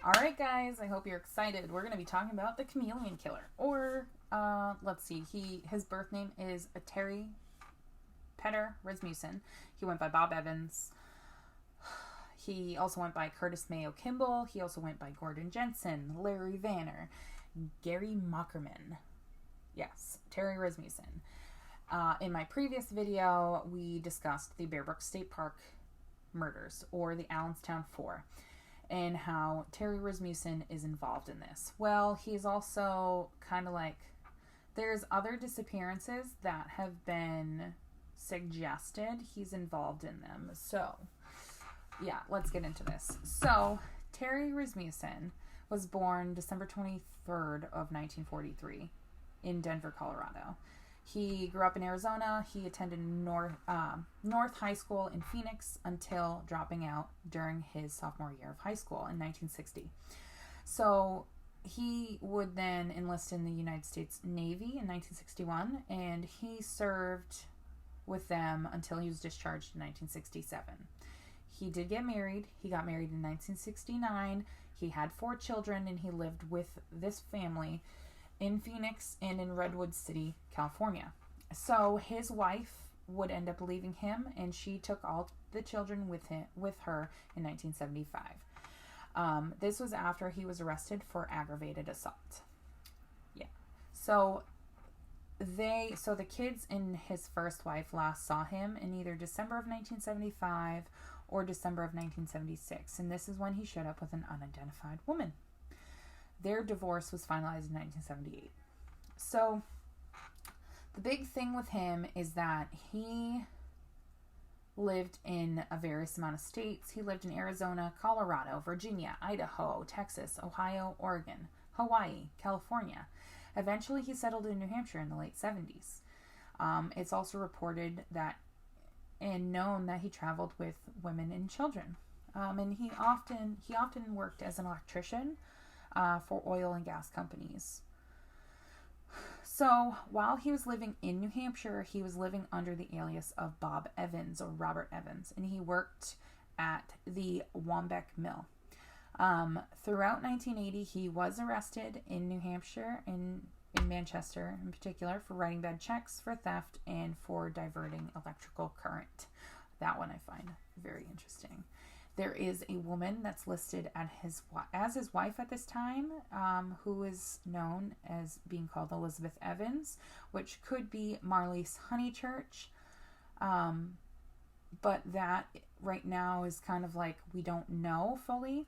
Alright guys, I hope you're excited. We're going to be talking about the Chameleon Killer. Or, let's see, his birth name is Terry Petter Rasmusssen. He went by Bob Evans. He also went by Curtis Mayo Kimball. He also went by Gordon Jensen, Larry Vanner, Gary Mockerman. Yes, Terry Rasmusssen. In my previous video, we discussed the Bear Brook State Park murders, or the Allenstown Four, and how Terry Rasmusssen is involved in this. Well, he's also kind of like, there's other disappearances that have been suggested he's involved in them. So, yeah, let's get into this. So, Terry Rasmusson was born December 23rd of 1943 in Denver, Colorado. He grew up in Arizona. He attended North High School in Phoenix until dropping out during his sophomore year of high school in 1960. So he would then enlist in the United States Navy in 1961, and he served with them until he was discharged in 1967. He did get married. He got married in 1969. He had 4 children, and he lived with this family in Phoenix and in Redwood City, California. So his wife would end up leaving him, and she took all the children with her in 1975. This was after he was arrested for aggravated assault. Yeah. So the kids and his first wife last saw him in either December of 1975 or December of 1976, and this is when he showed up with an unidentified woman. Their divorce was finalized in 1978. So, the big thing with him is that he lived in a various amount of states. He lived in Arizona, Colorado, Virginia, Idaho, Texas, Ohio, Oregon, Hawaii, California. Eventually, he settled in New Hampshire in the late 70s. It's also reported that and known that he traveled with women and children. And he often worked as an electrician for oil and gas companies. So while he was living in New Hampshire, he was living under the alias of Bob Evans or Robert Evans, and he worked at the Wambeck Mill. Throughout 1980, he was arrested in New Hampshire, in Manchester in particular, for writing bad checks, for theft, and for diverting electrical current. That one I find very interesting. There is a woman that's listed as his wife at this time, who is known as being called Elizabeth Evans, which could be Marliss Honeychurch. But that right now is kind of like, we don't know fully.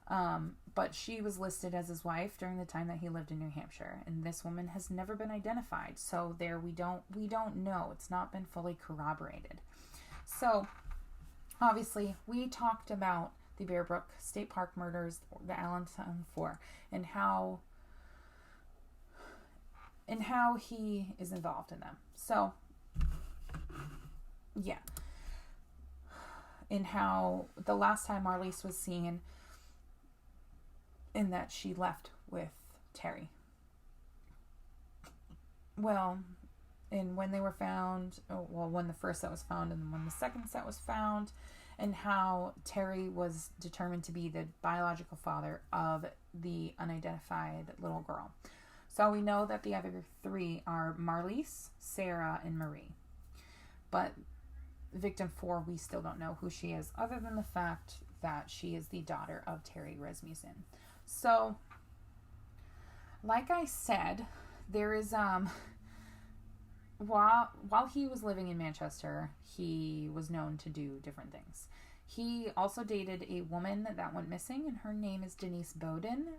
But she was listed as his wife during the time that he lived in New Hampshire, and this woman has never been identified. So there we don't know. It's not been fully corroborated. So obviously, we talked about the Bear Brook State Park murders, the Allenstown Four, and how he is involved in them. So, yeah. And how the last time Marliss was seen, in that she left with Terry. Well, and when they were found, when the first set was found and when the second set was found, and how Terry was determined to be the biological father of the unidentified little girl. So we know that the other 3 are Marliss, Sarah, and Marie. But victim 4, we still don't know who she is, other than the fact that she is the daughter of Terry Rasmusson. So, like I said, there is, while he was living in Manchester, he was known to do different things. He also dated a woman that went missing, and her name is Denise Bowden.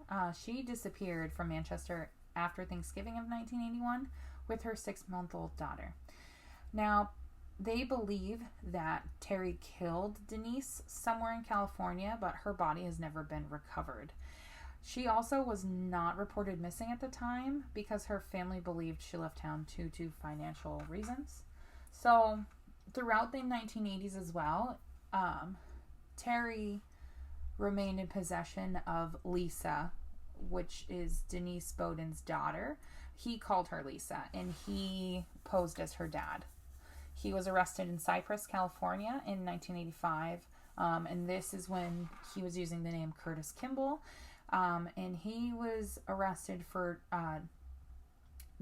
She disappeared from Manchester after Thanksgiving of 1981 with her 6-month-old daughter. Now, they believe that Terry killed Denise somewhere in California, but her body has never been recovered. She also was not reported missing at the time because her family believed she left town due to financial reasons. So, throughout the 1980s as well, Terry remained in possession of Lisa, which is Denise Bowden's daughter. He called her Lisa, and he posed as her dad. He was arrested in Cypress, California in 1985, and this is when he was using the name Curtis Kimball. And he was arrested for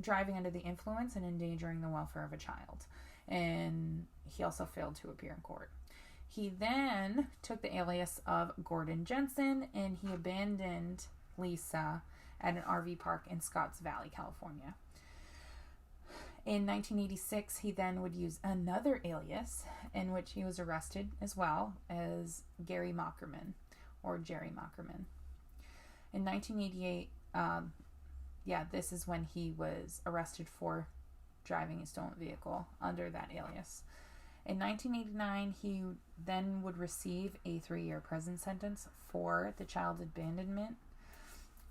driving under the influence and endangering the welfare of a child. And he also failed to appear in court. He then took the alias of Gordon Jensen, and he abandoned Lisa at an RV park in Scotts Valley, California. In 1986, he then would use another alias in which he was arrested as well as Gary Mockerman, or Jerry Mockerman. In 1988, this is when he was arrested for driving a stolen vehicle under that alias. In 1989, he then would receive a 3-year prison sentence for the child abandonment,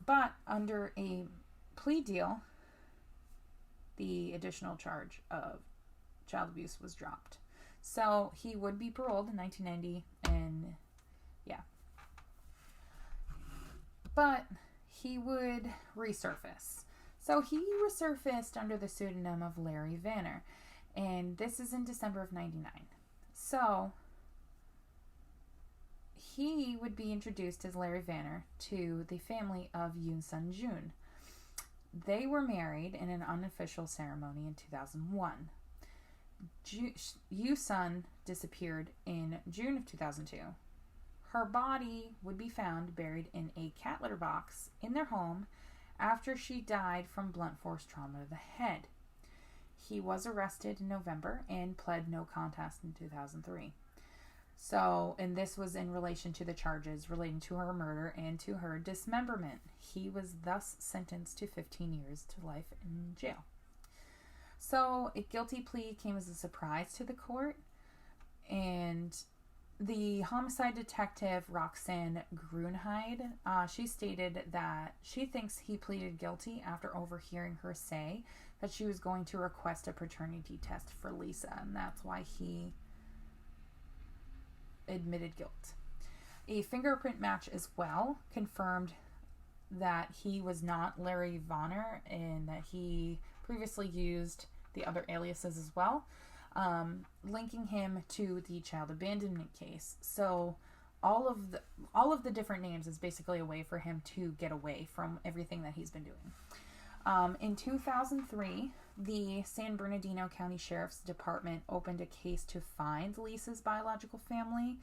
but under a plea deal, the additional charge of child abuse was dropped. So he would be paroled in 1990, and but he would resurface. So he resurfaced under the pseudonym of Larry Vanner, and this is in December of 99. So he would be introduced as Larry Vanner to the family of Yoon Sun Jun. They were married in an unofficial ceremony in 2001. Yoo Sun disappeared in June of 2002. Her body would be found buried in a cat litter box in their home after she died from blunt force trauma to the head. He was arrested in November and pled no contest in 2003. So, and this was in relation to the charges relating to her murder and to her dismemberment. He was thus sentenced to 15 years to life in jail. So, a guilty plea came as a surprise to the court, and the homicide detective, Roxanne Grunheide, she stated that she thinks he pleaded guilty after overhearing her say that she was going to request a paternity test for Lisa, and that's why he admitted guilt. A fingerprint match as well confirmed that he was not Larry Vanner and that he previously used the other aliases as well, linking him to the child abandonment case. So all of the different names is basically a way for him to get away from everything that he's been doing. In 2003, the San Bernardino County Sheriff's Department opened a case to find Lisa's biological family.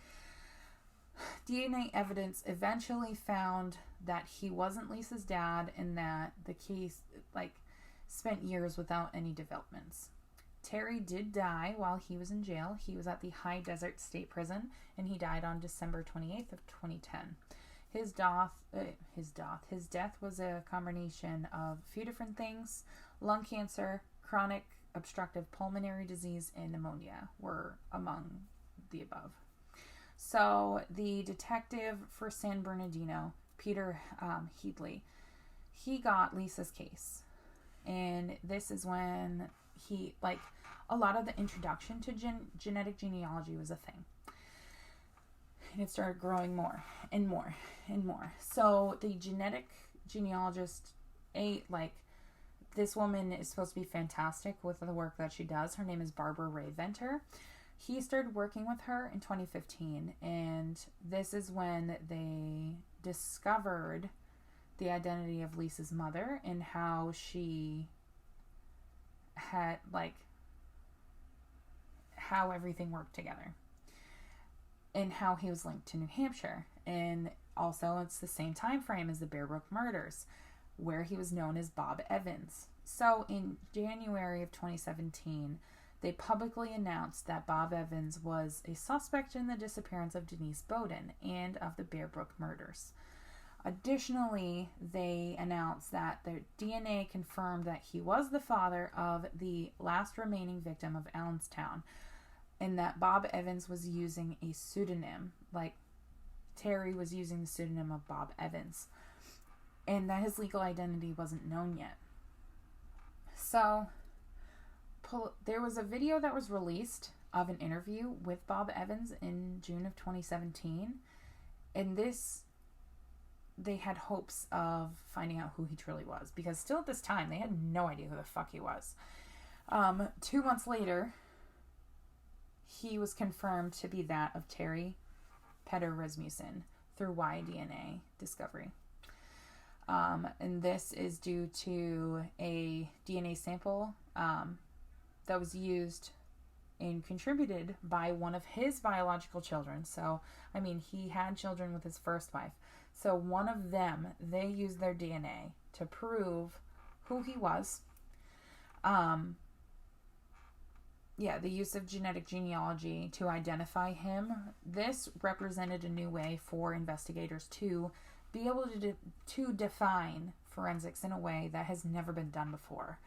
DNA evidence eventually found that he wasn't Lisa's dad, and that the case spent years without any developments. Terry did die while he was in jail. He was at the High Desert State Prison, and he died on December 28th of 2010. His death was a combination of a few different things. Lung cancer, chronic obstructive pulmonary disease, and pneumonia were among the above. So the detective for San Bernardino, Peter Headley, he got Lisa's case. And this is when a lot of the introduction to genetic genealogy was a thing. And it started growing more and more and more. So the genetic genealogist, this woman is supposed to be fantastic with the work that she does. Her name is Barbara Ray Venter. He started working with her in 2015, and this is when they discovered the identity of Lisa's mother and how she had, how everything worked together. And how he was linked to New Hampshire. And also it's the same time frame as the Bear Brook murders, where he was known as Bob Evans. So in January of 2017, they publicly announced that Bob Evans was a suspect in the disappearance of Denise Bowden and of the Bear Brook murders. Additionally, they announced that their DNA confirmed that he was the father of the last remaining victim of Allenstown, and that Bob Evans was using a pseudonym, like Terry was using the pseudonym of Bob Evans, and that his legal identity wasn't known yet. So, there was a video that was released of an interview with Bob Evans in June of 2017, and they had hopes of finding out who he truly was, because still at this time, they had no idea who the fuck he was. 2 months later, he was confirmed to be that of Terry Petter Rasmusson through Y DNA discovery. And this is due to a DNA sample that was used and contributed by one of his biological children. So, I mean, he had children with his first wife. So one of them, they used their DNA to prove who he was. The use of genetic genealogy to identify him. This represented a new way for investigators to be able to define forensics in a way that has never been done before.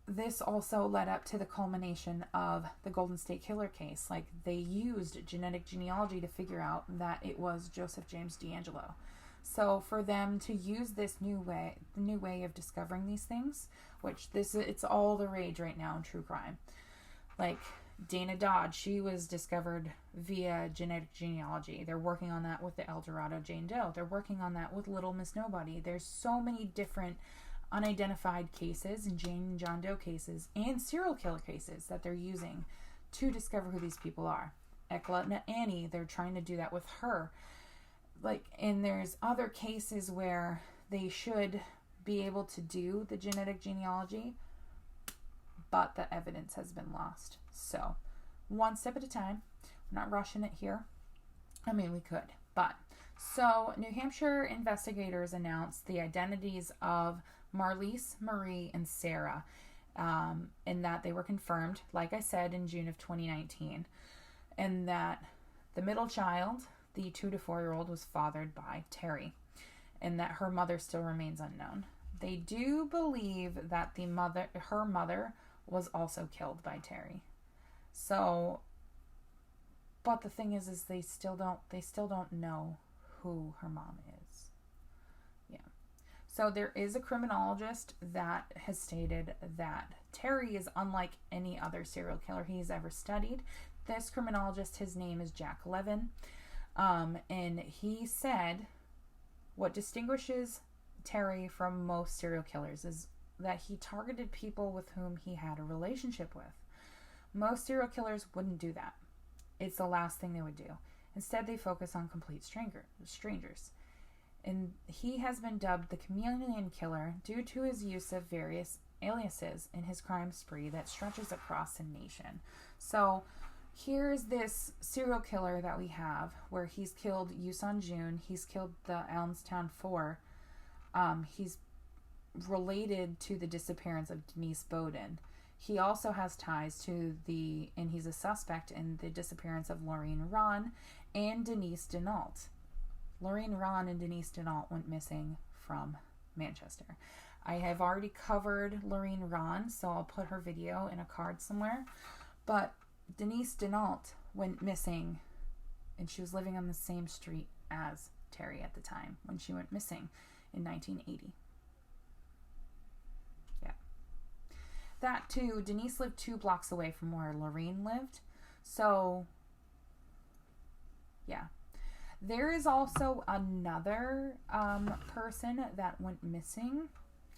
This also led up to the culmination of the Golden State Killer case. Like, they used genetic genealogy to figure out that it was Joseph James D'Angelo. So for them to use this new way of discovering these things, which it's all the rage right now in true crime. Like Dana Dodge, she was discovered via genetic genealogy. They're working on that with the El Dorado Jane Doe. They're working on that with Little Miss Nobody. There's so many different unidentified cases and Jane and John Doe cases and serial killer cases that they're using to discover who these people are. Ekla Annie, they're trying to do that with her. And there's other cases where they should be able to do the genetic genealogy, but the evidence has been lost. So, one step at a time. We're not rushing it here. I mean, we could, but. So, New Hampshire investigators announced the identities of Marliss, Marie, and Sarah, and that they were confirmed, like I said, in June of 2019, and that the middle child, the 2 to 4-year-old, was fathered by Terry, and that her mother still remains unknown. They do believe that her mother was also killed by Terry. So, but the thing is they still don't know who her mom is. Yeah. So there is a criminologist that has stated that Terry is unlike any other serial killer he's ever studied. This criminologist, his name is Jack Levin. And he said what distinguishes Terry from most serial killers is that he targeted people with whom he had a relationship with. Most serial killers wouldn't do that. It's the last thing they would do. Instead, they focus on complete strangers. And he has been dubbed the Chameleon Killer due to his use of various aliases in his crime spree that stretches across the nation. So, here's this serial killer that we have where he's killed Yusun Jun. He's killed the Allenstown Four. He's related to the disappearance of Denise Bowden. He also has ties to and he's a suspect in the disappearance of Laureen Ron and Denise Denault. Laureen Ron and Denise Denault went missing from Manchester. I have already covered Laureen Ron, so I'll put her video in a card somewhere. But Denise Denault went missing, and she was living on the same street as Terry at the time when she went missing in 1980. Yeah. That too, Denise lived 2 blocks away from where Laureen lived. So, yeah. There is also another person that went missing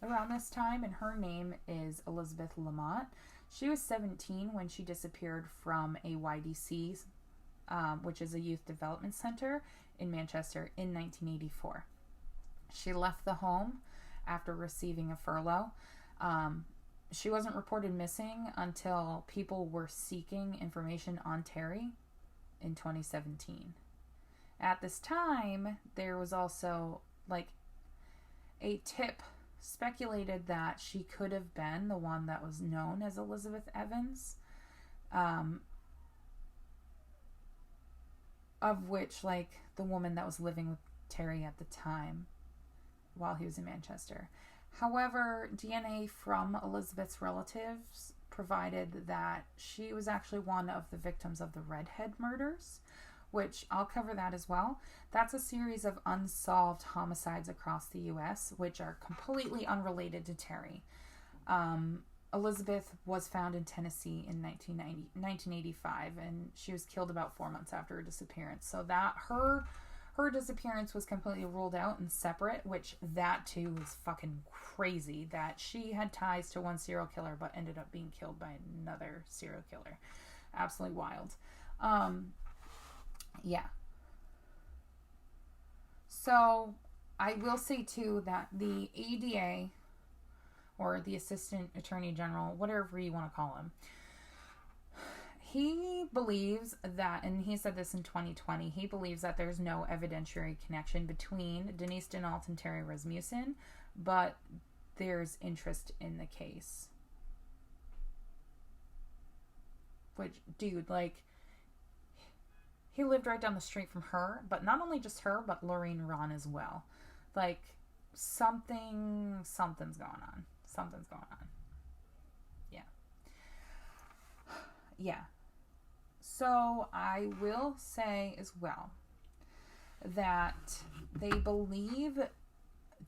around this time, and her name is Elizabeth Lamont. She was 17 when she disappeared from a YDC, which is a youth development center in Manchester, in 1984. She left the home after receiving a furlough. She wasn't reported missing until people were seeking information on Terry in 2017. At this time, there was also a tip speculated that she could have been the one that was known as Elizabeth Evans, of which the woman that was living with Terry at the time while he was in Manchester. However, DNA from Elizabeth's relatives provided that she was actually one of the victims of the Redhead murders, which I'll cover that as well. That's a series of unsolved homicides across the U.S., which are completely unrelated to Terry. Elizabeth was found in Tennessee in 1985, and she was killed about 4 months after her disappearance. So that her disappearance was completely ruled out and separate, which that too is fucking crazy, that she had ties to one serial killer but ended up being killed by another serial killer. Absolutely wild. Yeah. So I will say too that the ADA, or the Assistant Attorney General, whatever you want to call him, he believes that, and he said this in 2020, he believes that there's no evidentiary connection between Denise Denault and Terry Rasmusson, but there's interest in the case. Which, dude, like, he lived right down the street from her, but not only just her, but Lorraine Ron as well. Like, something's going on. Something's going on. Yeah. Yeah. So, I will say as well that they believe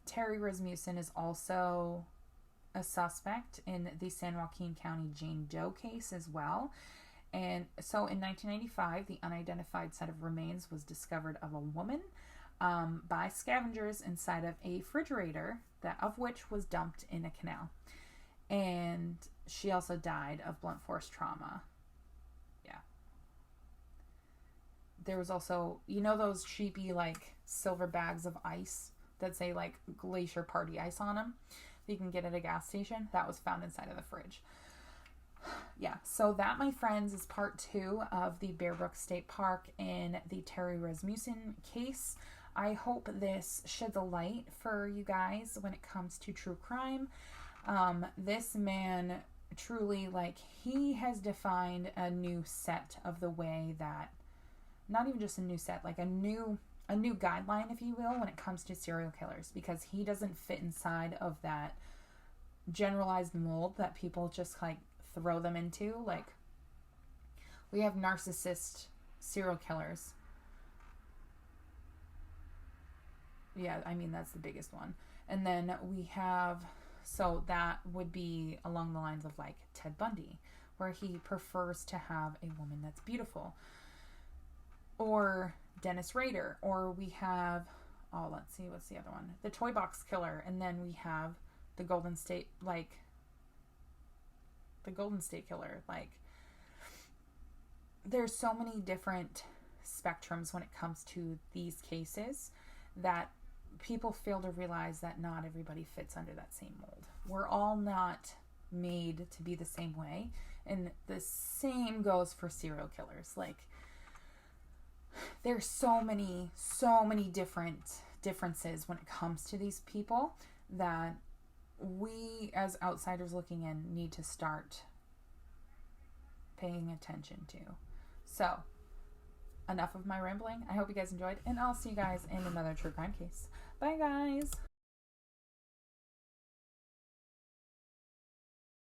Terry Rasmusson is also a suspect in the San Joaquin County Jane Doe case as well. And so in 1995, the unidentified set of remains was discovered of a woman by scavengers inside of a refrigerator, of which was dumped in a canal. And she also died of blunt force trauma. Yeah. There was also, you know, those cheapy, like, silver bags of ice that say, like, Glacier Party Ice on them that you can get at a gas station? That was found inside of the fridge. Yeah, so that, my friends, is part 2 of the Bear Brook State Park and the Terry Rasmusson case. I hope this sheds a light for you guys when it comes to true crime. This man truly, like, he has defined a new set of the way that, not even just a new set, like a new guideline, if you will, when it comes to serial killers, because he doesn't fit inside of that generalized mold that people just, like, throw them into. Like, we have narcissist serial killers. Yeah, I mean, that's the biggest one. And then we have, so that would be along the lines of, like, Ted Bundy, where he prefers to have a woman that's beautiful. Or Dennis Rader. Or we have, let's see, what's the other one? The Toy Box Killer. And then we have the Golden State, like, the Golden State Killer. Like, there's so many different spectrums when it comes to these cases that people fail to realize that not everybody fits under that same mold. We're all not made to be the same way, and the same goes for serial killers. Like, there's so many differences when it comes to these people that we, as outsiders looking in, need to start paying attention to. So, enough of my rambling. I hope you guys enjoyed, and I'll see you guys in another true crime case. Bye, guys.